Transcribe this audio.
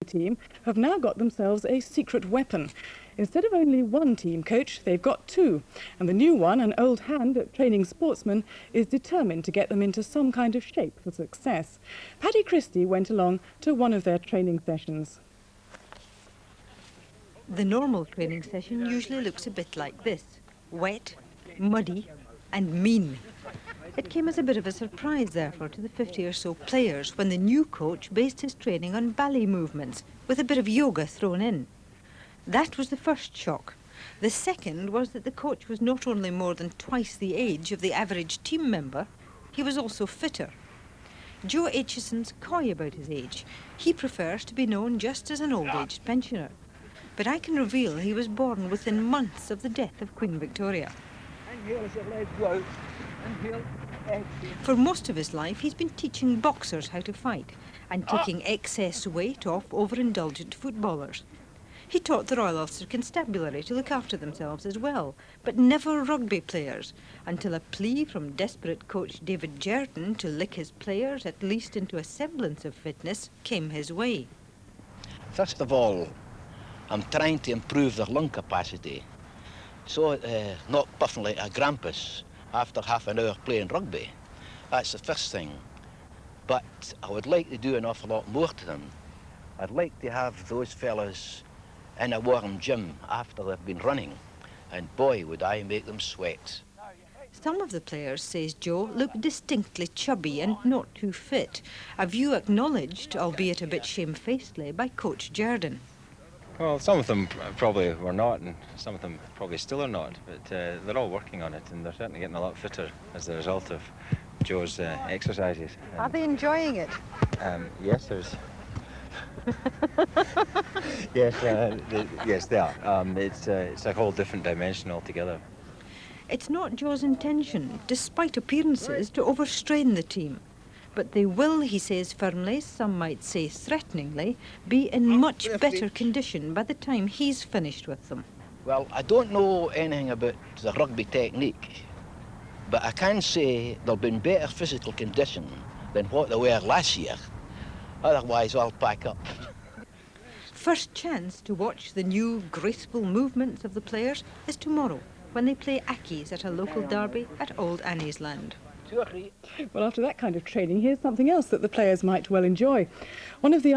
team have now got themselves a secret weapon. Instead of only one team coach, they've got two. And the new one, an old hand at training sportsmen, is determined to get them into some kind of shape for success. Paddy Christie went along to one of their training sessions. The normal training session usually looks a bit like this: wet, muddy and mean. It came as a bit of a surprise, therefore, to the 50 or so players when the new coach based his training on ballet movements with a bit of yoga thrown in. That was the first shock. The second was that the coach was not only more than twice the age of the average team member, he was also fitter. Joe Aitchison's coy about his age. He prefers to be known just as an old-aged pensioner. But I can reveal he was born within months of the death of Queen Victoria. Inhale as your legs go out. Inhale, exhale. For most of his life, he's been teaching boxers how to fight and taking excess weight off overindulgent footballers. He taught the Royal Ulster Constabulary to look after themselves as well, but never rugby players, until a plea from desperate coach David Jerton to lick his players at least into a semblance of fitness came his way. First of all, I'm trying to improve their lung capacity, so not puffing like a grampus after half an hour playing rugby. That's the first thing. But I would like to do an awful lot more to them. I'd like to have those fellas in a warm gym after they've been running, and boy, would I make them sweat. Some of the players, says Joe, look distinctly chubby and not too fit, a view acknowledged, albeit a bit shamefacedly, by Coach Jerden. Well, some of them probably were not, and some of them probably still are not, but they're all working on it, and they're certainly getting a lot fitter as a result of Joe's exercises. Are they enjoying it? Yes, there's... yes, they are. It's a whole different dimension altogether. It's not Joe's intention, despite appearances, to overstrain the team. But they will, he says firmly, some might say threateningly, be in much better condition by the time he's finished with them. Well, I don't know anything about the rugby technique, but I can say they'll be in better physical condition than what they were last year. Otherwise, I'll pack up. First chance to watch the new graceful movements of the players is tomorrow, when they play Ackies at a local derby at Old Annie's Land. Well, after that kind of training, here's something else that the players might well enjoy. One of the